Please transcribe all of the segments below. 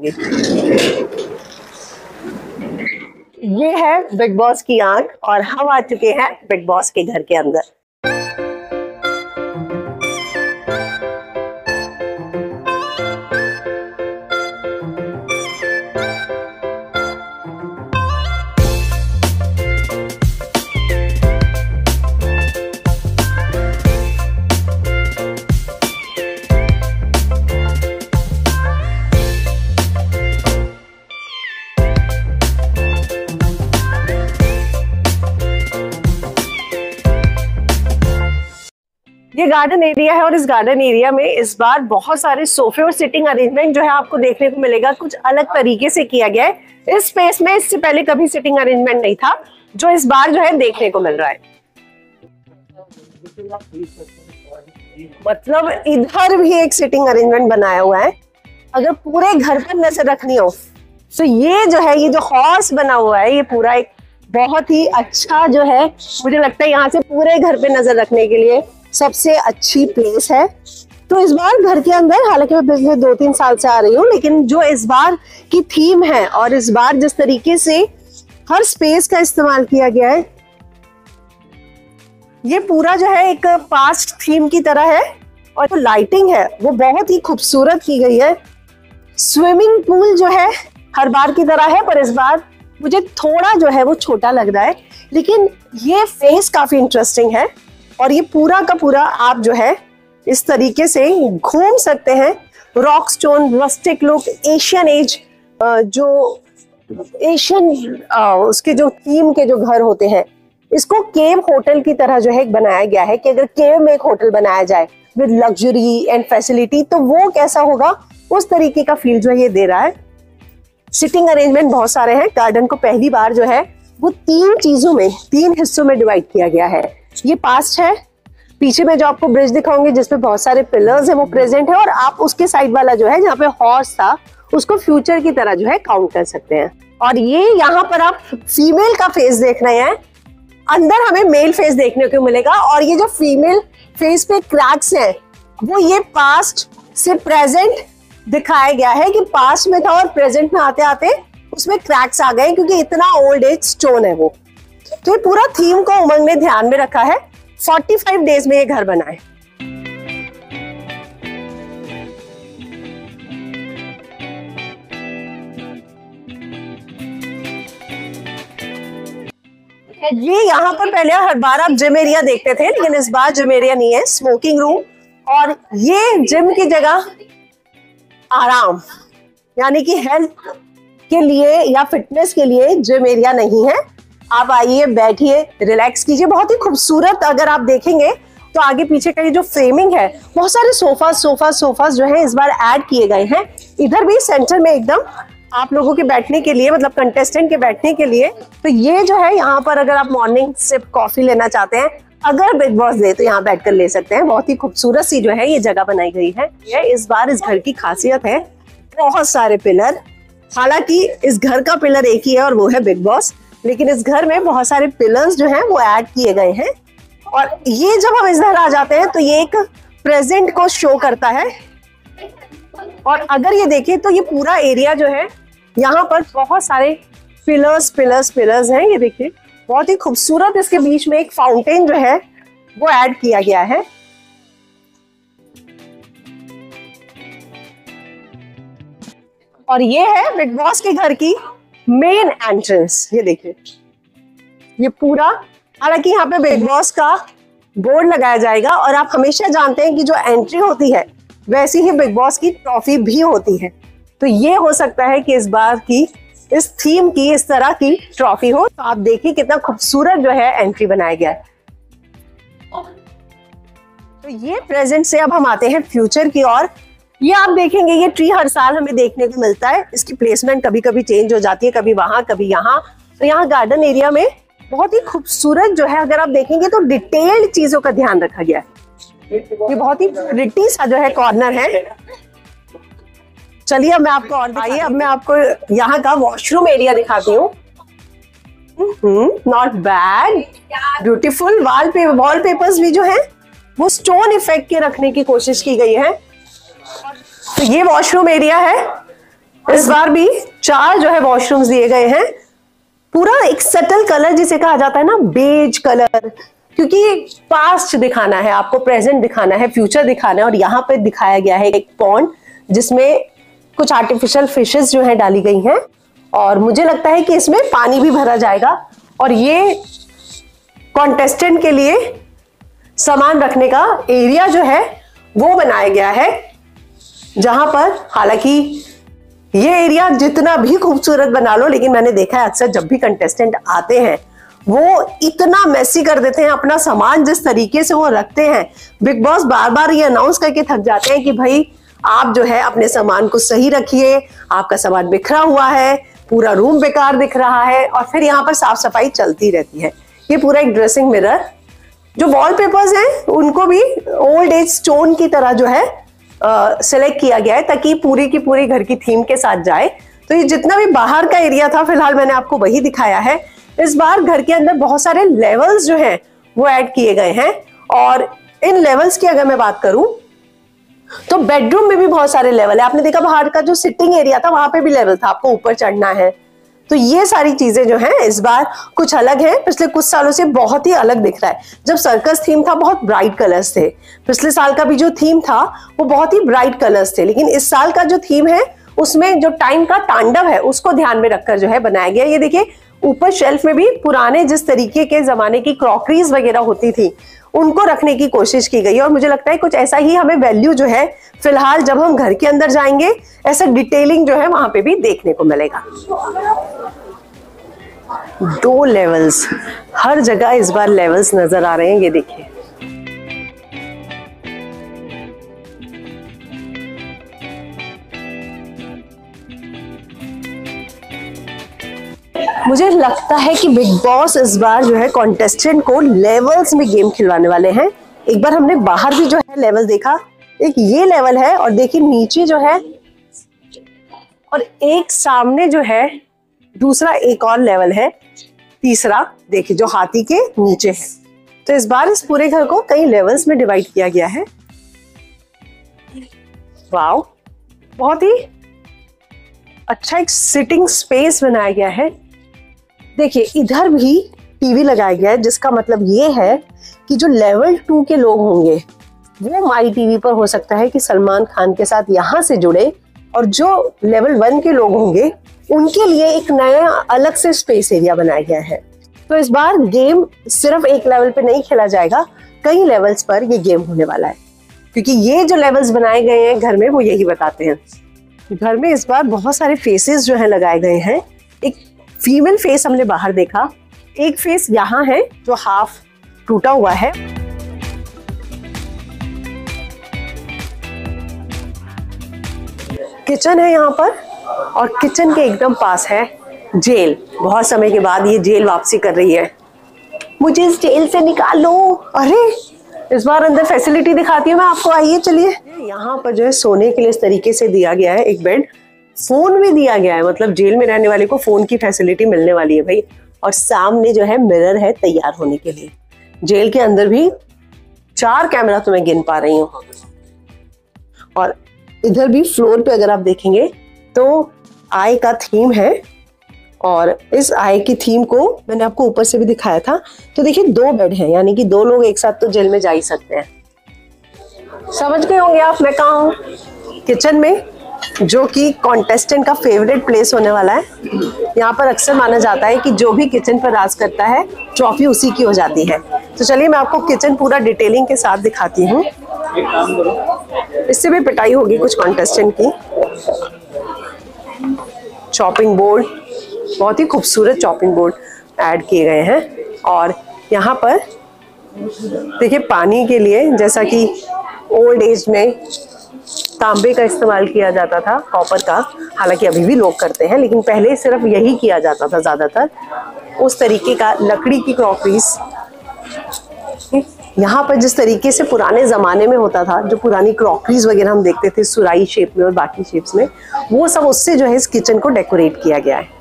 ये है big boss की आंख और हम आ चुके हैं बिग बॉस के घर के अंदर। ये गार्डन एरिया है और इस गार्डन एरिया में इस बार बहुत सारे सोफे और सिटिंग अरेंजमेंट जो है आपको देखने को मिलेगा। कुछ अलग तरीके से किया गया है इस स्पेस में। इससे पहले कभी सिटिंग अरेंजमेंट नहीं था जो इस बार जो है देखने को मिल रहा है। मतलब इधर भी एक सिटिंग अरेंजमेंट बनाया हुआ है। अगर पूरे घर पर नजर रखनी हो तो ये जो है, ये जो हॉर्स बना हुआ है, ये पूरा एक बहुत ही अच्छा जो है, मुझे लगता है यहाँ से पूरे घर पे नजर रखने के लिए सबसे अच्छी प्लेस है। तो इस बार घर के अंदर, हालांकि मैं पिछले 2-3 साल से आ रही हूँ, लेकिन जो इस बार की थीम है और इस बार जिस तरीके से हर स्पेस का इस्तेमाल किया गया है, ये पूरा जो है एक पास्ट थीम की तरह है। और जो लाइटिंग है वो बहुत ही खूबसूरत की गई है। स्विमिंग पूल जो है हर बार की तरह है, पर इस बार मुझे थोड़ा जो है वो छोटा लग रहा है, लेकिन ये फेस काफी इंटरेस्टिंग है। और ये पूरा का पूरा आप जो है इस तरीके से घूम सकते हैं। Rock stone, rustic look, Asian age, जो एशियन उसके जो थीम के जो घर होते हैं, इसको केव होटल की तरह जो है बनाया गया है कि अगर केव में एक होटल बनाया जाए विद लग्जरी एंड फैसिलिटी तो वो कैसा होगा, उस तरीके का फील जो है ये दे रहा है। सिटिंग अरेंजमेंट बहुत सारे हैं। गार्डन को पहली बार जो है वो 3 चीजों में, 3 हिस्सों में डिवाइड किया गया है। ये पास्ट है, पीछे में जो आपको ब्रिज दिखाऊंगी जिसपे बहुत सारे पिलर्स हैं वो प्रेजेंट है, और आप उसके साइड वाला जो है जहाँ पे हॉर्स था उसको फ्यूचर की तरह जो है काउंट कर सकते हैं। और ये यहाँ पर आप फीमेल का फेस देख रहे हैं, अंदर हमें मेल फेस देखने को मिलेगा। और ये जो फीमेल फेस पे क्रैक्स हैं वो ये पास्ट से प्रेजेंट दिखाया गया है कि पास्ट में था और प्रेजेंट में आते आते उसमें क्रैक्स आ गए क्योंकि इतना ओल्ड एज स्टोन है वो। तो ये पूरा थीम को उमंग ने ध्यान में रखा है। 45 डेज में ये घर बना है। ये यहाँ पर पहले हर बार आप जिम एरिया देखते थे, लेकिन इस बार जिम एरिया नहीं है, स्मोकिंग रूम। और ये जिम की जगह आराम, यानी कि हेल्थ के लिए या फिटनेस के लिए जिम एरिया नहीं है। आप आइए, बैठिए, रिलैक्स कीजिए। बहुत ही खूबसूरत अगर आप देखेंगे तो आगे पीछे का ये जो फ्रेमिंग है, बहुत सारे सोफास जो है इस बार ऐड किए गए हैं। इधर भी सेंटर में एकदम आप लोगों के बैठने के लिए, मतलब कंटेस्टेंट के बैठने के लिए। तो ये जो है यहाँ पर अगर आप मॉर्निंग सिप कॉफी लेना चाहते हैं, अगर बिग बॉस दे तो यहाँ बैठकर ले सकते हैं। बहुत ही खूबसूरत सी जो है ये जगह बनाई गई है। ये इस बार इस घर की खासियत है, बहुत सारे पिलर। हालांकि इस घर का पिलर एक ही है और वो है बिग बॉस, लेकिन इस घर में बहुत सारे पिलर्स जो हैं वो ऐड किए गए हैं। और ये जब हम इस घर आ जाते हैं तो ये एक प्रेजेंट को शो करता है। और अगर ये देखें तो ये पूरा एरिया जो है, यहाँ पर बहुत सारे पिलर्स हैं। ये देखिए बहुत ही खूबसूरत। इसके बीच में एक फाउंटेन जो है वो ऐड किया गया है। और ये है बिग बॉस के घर की मेन एंट्रेंस। ये देखिए ये पूरा, हालांकि यहाँ पे बिग बॉस का बोर्ड लगाया जाएगा और आप हमेशा जानते हैं कि जो एंट्री होती है वैसी ही बिग बॉस की ट्रॉफी भी होती है। तो ये हो सकता है कि इस बार की इस थीम की इस तरह की ट्रॉफी हो। तो आप देखिए कितना खूबसूरत जो है एंट्री बनाया गया है। तो ये प्रेजेंट से अब हम आते हैं फ्यूचर की ओर। ये आप देखेंगे ये ट्री हर साल हमें देखने को मिलता है। इसकी प्लेसमेंट कभी कभी चेंज हो जाती है, कभी वहां कभी यहाँ। तो यहाँ गार्डन एरिया में बहुत ही खूबसूरत जो है, अगर आप देखेंगे तो डिटेल्ड चीजों का ध्यान रखा गया है। ये बहुत ही प्रिटी सा जो है कॉर्नर है। चलिए अब मैं आपको और दिखाइए, अब मैं आपको यहाँ का वॉशरूम एरिया दिखाती हूँ। Not bad, beautiful. वॉलपेपर्स भी जो है वो स्टोन इफेक्ट के रखने की कोशिश की गई है। तो ये वॉशरूम एरिया है इस बार भी 4 जो है वॉशरूम्स दिए गए हैं। पूरा एक सटल कलर जिसे कहा जाता है ना, बेज कलर, क्योंकि पास्ट दिखाना है आपको, प्रेजेंट दिखाना है, फ्यूचर दिखाना है। और यहाँ पे दिखाया गया है एक पॉन्ड जिसमें कुछ आर्टिफिशियल फिशेस जो है डाली गई हैं, और मुझे लगता है कि इसमें पानी भी भरा जाएगा। और ये कॉन्टेस्टेंट के लिए सामान रखने का एरिया जो है वो बनाया गया है, जहां पर हालांकि ये एरिया जितना भी खूबसूरत बना लो, लेकिन मैंने देखा है अक्सर जब भी कंटेस्टेंट आते हैं वो इतना मेसी कर देते हैं अपना सामान, जिस तरीके से वो रखते हैं। बिग बॉस बार बार ये अनाउंस करके थक जाते हैं कि भाई आप जो है अपने सामान को सही रखिए, आपका सामान बिखरा हुआ है, पूरा रूम बेकार दिख रहा है, और फिर यहाँ पर साफ सफाई चलती रहती है। ये पूरा एक ड्रेसिंग मिरर, जो वॉलपेपर्स हैं उनको भी ओल्ड एज स्टोन की तरह जो है सिलेक्ट किया गया है, ताकि पूरी की पूरी घर की थीम के साथ जाए। तो ये जितना भी बाहर का एरिया था फिलहाल मैंने आपको वही दिखाया है। इस बार घर के अंदर बहुत सारे लेवल्स जो हैं वो ऐड किए गए हैं, और इन लेवल्स की अगर मैं बात करूं तो बेडरूम में भी बहुत सारे लेवल है। आपने देखा बाहर का जो सिटिंग एरिया था वहां पे भी लेवल था, आपको ऊपर चढ़ना है। तो ये सारी चीजें जो हैं इस बार कुछ अलग है, पिछले कुछ सालों से बहुत ही अलग दिख रहा है। जब सर्कस थीम था बहुत ब्राइट कलर्स थे, पिछले साल का भी जो थीम था वो बहुत ही ब्राइट कलर्स थे, लेकिन इस साल का जो थीम है उसमें जो टाइम का तांडव है उसको ध्यान में रखकर जो है बनाया गया। ये देखिए ऊपर शेल्फ में भी पुराने जिस तरीके के जमाने की क्रॉकरीज वगैरह होती थी उनको रखने की कोशिश की गई, और मुझे लगता है कुछ ऐसा ही हमें वैल्यू जो है फिलहाल जब हम घर के अंदर जाएंगे ऐसा डिटेलिंग जो है वहां पे भी देखने को मिलेगा। 2 लेवल्स, हर जगह इस बार लेवल्स नजर आ रहे हैं। ये देखिए मुझे लगता है कि बिग बॉस इस बार जो है कॉन्टेस्टेंट को लेवल्स में गेम खिलवाने वाले हैं। एक बार हमने बाहर भी जो है लेवल देखा, एक ये लेवल है और देखिए नीचे जो है, और एक सामने जो है दूसरा एक और लेवल है, तीसरा देखिए जो हाथी के नीचे है। तो इस बार इस पूरे घर को कई लेवल्स में डिवाइड किया गया है। वाओ, बहुत ही अच्छा एक सिटिंग स्पेस बनाया गया है। देखिए इधर भी टीवी लगाया गया है, जिसका मतलब ये है कि जो लेवल 2 के लोग होंगे वो माई टीवी पर हो सकता है कि सलमान खान के साथ यहाँ से जुड़े, और जो लेवल 1 के लोग होंगे उनके लिए एक नया अलग से स्पेस एरिया बनाया गया है। तो इस बार गेम सिर्फ एक लेवल पे नहीं खेला जाएगा, कई लेवल्स पर ये गेम होने वाला है, क्योंकि ये जो लेवल्स बनाए गए हैं घर में वो यही बताते हैं। घर में इस बार बहुत सारे फेसेस जो है लगाए गए हैं। एक फीमेल फेस हमने बाहर देखा, एक फेस यहाँ है जो हाफ टूटा हुआ है। किचन है यहाँ पर, और किचन के एकदम पास है जेल। बहुत समय के बाद ये जेल वापसी कर रही है, मुझे इस जेल से निकाल लो। अरे इस बार अंदर फैसिलिटी दिखाती हूँ मैं आपको, आइए चलिए। यहाँ पर जो है सोने के लिए इस तरीके से दिया गया है एक बेड, फोन भी दिया गया है, मतलब जेल में रहने वाले को फोन की फैसिलिटी मिलने वाली है भाई। और सामने जो है मिरर है तैयार होने के लिए। जेल के अंदर भी 4 कैमरा तो मैं गिन पा रही हूँ, और इधर भी फ्लोर पे अगर आप देखेंगे तो आई का थीम है, और इस आई की थीम को मैंने आपको ऊपर से भी दिखाया था। तो देखिए 2 बेड हैं, यानी कि 2 लोग एक साथ तो जेल में जा ही सकते हैं। समझ गए होंगे आप मैं कहाँ हूँ, किचन में, जो कि कॉन्टेस्टेंट का फेवरेट प्लेस होने वाला है। यहाँ पर अक्सर माना जाता है कि जो भी किचन पर राज करता है ट्रॉफी उसी की हो जाती है। तो चलिए मैं आपको किचन पूरा डिटेलिंग के साथ दिखाती हूँ। इससे भी पिटाई होगी कुछ कॉन्टेस्टेंट की। चॉपिंग बोर्ड, बहुत ही खूबसूरत चॉपिंग बोर्ड ऐड किए गए हैं, और यहाँ पर देखिए पानी के लिए, जैसा कि ओल्ड एज में तांबे का इस्तेमाल किया जाता था, कॉपर का, हालांकि अभी भी लोग करते हैं, लेकिन पहले सिर्फ यही किया जाता था ज्यादातर। उस तरीके का लकड़ी की क्रॉकरीज, यहाँ पर जिस तरीके से पुराने जमाने में होता था, जो पुरानी क्रॉकरीज वगैरह हम देखते थे सुराई शेप में और बाकी शेप्स में, वो सब उससे जो है इस किचन को डेकोरेट किया गया है।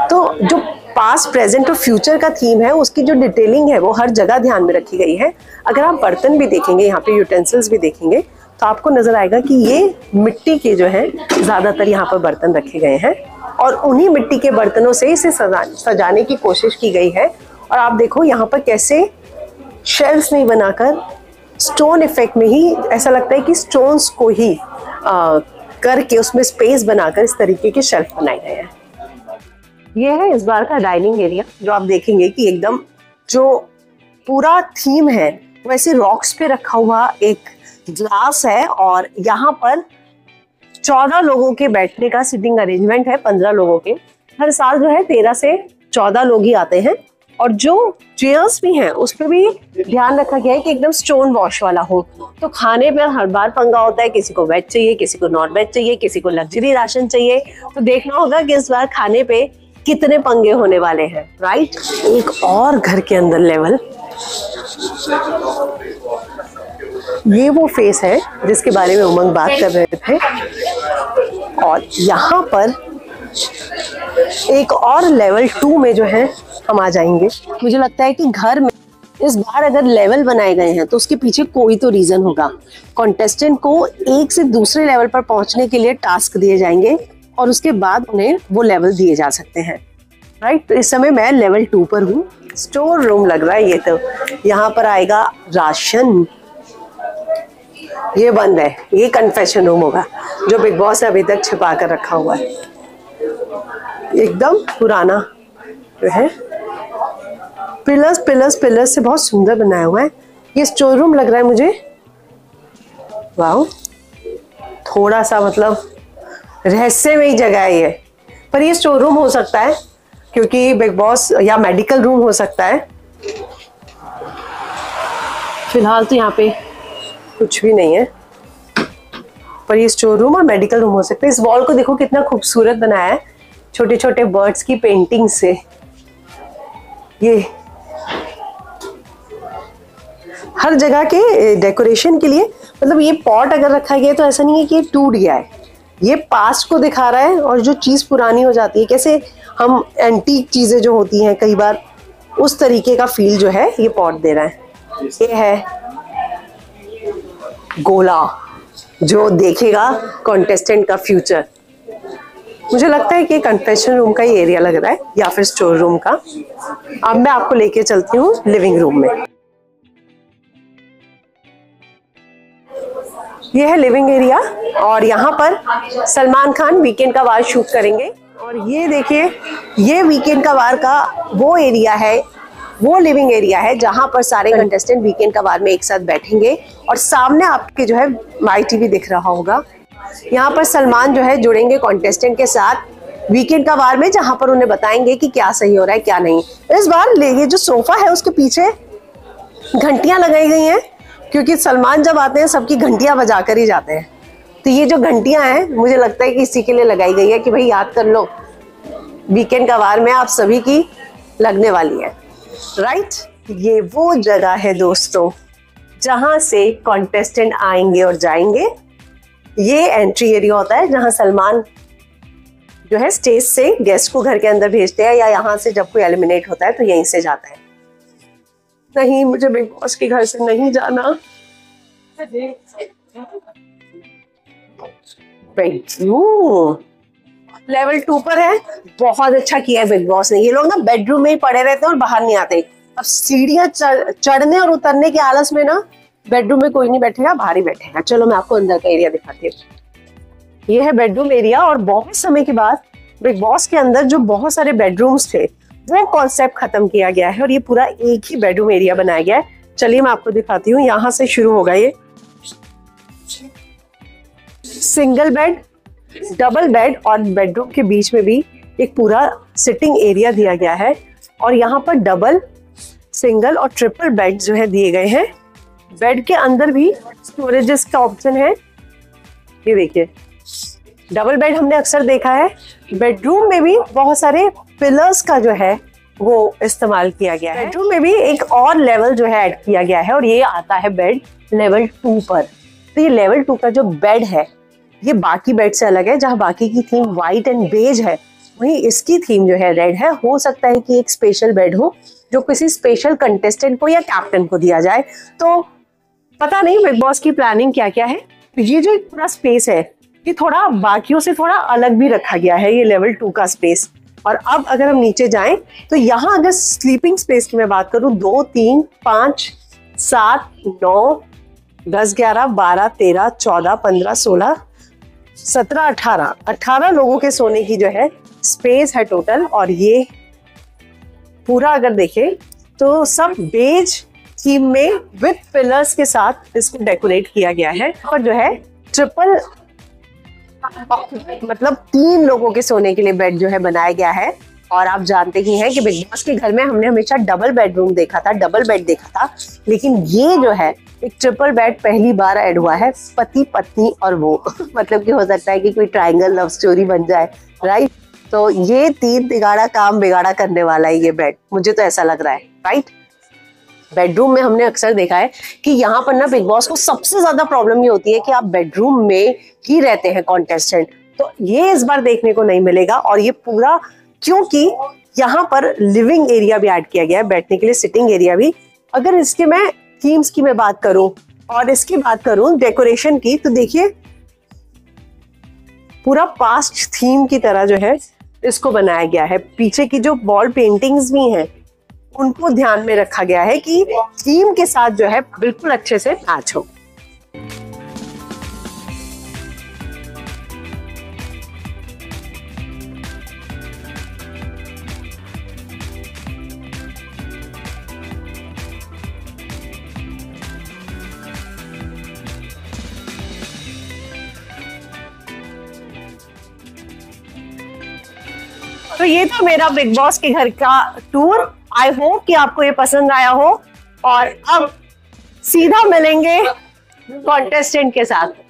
तो जो पास्ट, प्रेजेंट और फ्यूचर का थीम है उसकी जो डिटेलिंग है वो हर जगह ध्यान में रखी गई है। अगर आप बर्तन भी देखेंगे, यहाँ पे यूटेंसिल्स भी देखेंगे, तो आपको नजर आएगा कि ये मिट्टी के जो है ज्यादातर यहाँ पर बर्तन रखे गए हैं और उन्हीं मिट्टी के बर्तनों से इसे सजाने की कोशिश की गई है। और आप देखो यहाँ पर कैसे शेल्फ्स नहीं बनाकर स्टोन इफेक्ट में ही ऐसा लगता है कि स्टोन्स को ही करके उसमें स्पेस बनाकर इस तरीके के शेल्फ बनाए गए हैं। ये है इस बार का डाइनिंग एरिया, जो आप देखेंगे कि एकदम जो पूरा थीम है वैसे रॉक्स पे रखा हुआ एक ग्लास है और यहाँ पर 14 लोगों के बैठने का सिटिंग अरेंजमेंट है, 15 लोगों के। हर साल जो है 13 से 14 लोग ही आते हैं और जो चेयर्स भी हैं उस पर भी ध्यान रखा गया है कि एकदम स्टोन वॉश वाला हो। तो खाने पर हर बार पंगा होता है, किसी को वेज चाहिए, किसी को नॉन वेज चाहिए, किसी को लग्जरी राशन चाहिए। तो देखना होगा कि इस बार खाने पे कितने पंगे होने वाले हैं, राइट। एक और घर के अंदर लेवल, ये वो फेस है जिसके बारे में उमंग बात कर रहे थे। और यहाँ पर एक और लेवल 2 में जो है हम आ जाएंगे। मुझे लगता है कि घर में इस बार अगर लेवल बनाए गए हैं तो उसके पीछे कोई तो रीजन होगा। कॉन्टेस्टेंट को एक से दूसरे लेवल पर पहुंचने के लिए टास्क दिए जाएंगे और उसके बाद उन्हें वो लेवल दिए जा सकते हैं, राइट। तो इस समय मैं लेवल 2 पर हूँ। स्टोर रूम लग रहा है ये, तो यहाँ पर आएगा राशन। ये बंद है, ये कन्फेशन रूम होगा जो बिग बॉस ने अभी तक छिपा कर रखा हुआ है। एकदम पुराना जो है, पिलर्स से बहुत सुंदर बनाया हुआ है। ये स्टोर रूम लग रहा है मुझे। वाह, थोड़ा सा मतलब रहस्यमयी जगह है ये, पर ये स्टोर रूम हो सकता है क्योंकि बिग बॉस, या मेडिकल रूम हो सकता है। फिलहाल तो यहाँ पे कुछ भी नहीं है, पर ये स्टोर रूम और मेडिकल रूम हो सकता है। इस वॉल को देखो कितना खूबसूरत बनाया है छोटे छोटे बर्ड्स की पेंटिंग से। ये हर जगह के डेकोरेशन के लिए, मतलब ये पॉट अगर रखा गया तो ऐसा नहीं है कि ये टूट गया है, ये पास्ट को दिखा रहा है। और जो चीज पुरानी हो जाती है, कैसे हम एंटीक चीजें जो होती हैं कई बार, उस तरीके का फील जो है ये पॉट दे रहा है। ये है गोला जो देखेगा कॉन्टेस्टेंट का फ्यूचर। मुझे लगता है कि कन्फेशन रूम का ही एरिया लग रहा है या फिर स्टोर रूम का। अब मैं आपको लेके चलती हूँ लिविंग रूम में। यह है लिविंग एरिया और यहाँ पर सलमान खान वीकेंड का वार शूट करेंगे। और ये देखिए, ये वीकेंड का वार का वो एरिया है, वो लिविंग एरिया है जहां पर सारे कंटेस्टेंट वीकेंड का वार में एक साथ बैठेंगे। और सामने आपके जो है माई टीवी दिख रहा होगा, यहाँ पर सलमान जो है जुड़ेंगे कॉन्टेस्टेंट के साथ वीकेंड का वार में, जहां पर उन्हें बताएंगे कि क्या सही हो रहा है क्या नहीं। इस बार ये जो सोफा है उसके पीछे घंटियां लगाई गई हैं क्योंकि सलमान जब आते हैं सबकी घंटियां बजा कर ही जाते हैं। तो ये जो घंटियां हैं मुझे लगता है कि इसी के लिए लगाई गई है कि भाई याद कर लो वीकेंड का वार में आप सभी की लगने वाली है, राइट। ये वो जगह है दोस्तों जहां से कॉन्टेस्टेंट आएंगे और जाएंगे। ये एंट्री एरिया होता है जहां सलमान जो है स्टेज से गेस्ट को घर के अंदर भेजते हैं, या यहाँ से जब कोई एलिमिनेट होता है तो यहीं से जाता है। नहीं, मुझे बिग बॉस के घर से नहीं जाना। बेडरूम लेवल 2 पर है। बहुत अच्छा किया है बिग बॉस ने। ये लोग ना बेडरूम में ही पड़े रहते हैं और बाहर नहीं आते। अब सीढ़ियां चढ़ने और उतरने के आलस में ना बेडरूम में कोई नहीं बैठेगा, बाहर ही बैठेगा। चलो मैं आपको अंदर का एरिया दिखाती हूँ। ये है बेडरूम एरिया और बहुत समय के बाद बिग बॉस के अंदर जो बहुत सारे बेडरूम्स थे वो कॉन्सेप्ट खत्म किया गया है और ये पूरा एक ही बेडरूम एरिया बनाया गया है। चलिए मैं आपको दिखाती हूँ। यहाँ से शुरू होगा ये सिंगल बेड, डबल बेड और बेडरूम के बीच में भी एक पूरा सिटिंग एरिया दिया गया है। और यहाँ पर डबल, सिंगल और ट्रिपल बेड जो है दिए गए हैं। बेड के अंदर भी स्टोरेजेस का ऑप्शन है। ये देखिए, डबल बेड हमने अक्सर देखा है। बेडरूम में भी बहुत सारे पिलर्स का जो है वो इस्तेमाल किया गया है। बेडरूम में भी एक और लेवल जो है ऐड किया गया है और ये आता है बेड लेवल 2 पर। तो ये लेवल 2 का जो बेड है ये बाकी बेड से अलग है। जहां बाकी की थीम व्हाइट एंड बेज है, वहीं इसकी थीम जो है रेड है। हो सकता है कि एक स्पेशल बेड हो जो किसी स्पेशल कंटेस्टेंट को या कैप्टन को दिया जाए। तो पता नहीं बिग बॉस की प्लानिंग क्या क्या है। ये जो पूरा स्पेस है ये थोड़ा बाकियों से थोड़ा अलग भी रखा गया है, ये लेवल 2 का स्पेस। और अब अगर हम नीचे जाएं तो यहाँ अगर स्लीपिंग स्पेस की मैं बात करूं, 2 3 5 7 9 10 11 12 13 14 15 16 17 18 लोगों के सोने की जो है स्पेस है टोटल। और ये पूरा अगर देखें तो सब बेज थीम में विद पिलर्स के साथ इसको डेकोरेट किया गया है। और जो है ट्रिपल मतलब 3 लोगों के सोने के लिए बेड जो है बनाया गया है। और आप जानते ही हैं कि बिग बॉस के घर में हमने हमेशा डबल बेडरूम देखा था, डबल बेड देखा था, लेकिन ये जो है एक ट्रिपल बेड पहली बार ऐड हुआ है, पति पत्नी और वो मतलब कि हो सकता है कि कोई ट्रायंगल लव स्टोरी बन जाए, राइट। तो ये 3 तिगाड़ा काम बिगाड़ा करने वाला है ये बेड, मुझे तो ऐसा लग रहा है, राइट। बेडरूम में हमने अक्सर देखा है कि यहाँ पर ना बिग बॉस को सबसे ज्यादा प्रॉब्लम ये होती है कि आप बेडरूम में ही रहते हैं कॉन्टेस्टेंट, तो ये इस बार देखने को नहीं मिलेगा। और ये पूरा, क्योंकि यहाँ पर लिविंग एरिया भी ऐड किया गया है, बैठने के लिए सिटिंग एरिया भी। अगर इसके मैं थीम्स की मैं बात करूं और इसकी बात करूं डेकोरेशन की, तो देखिए पूरा पास्ट थीम की तरह जो है इसको बनाया गया है। पीछे की जो वॉल पेंटिंग्स भी हैं उनको ध्यान में रखा गया है कि थीम के साथ जो है बिल्कुल अच्छे से मैच हो। तो ये था मेरा बिग बॉस के घर का टूर। आई होप कि आपको ये पसंद आया हो। और अब सीधा मिलेंगे कॉन्टेस्टेंट के साथ।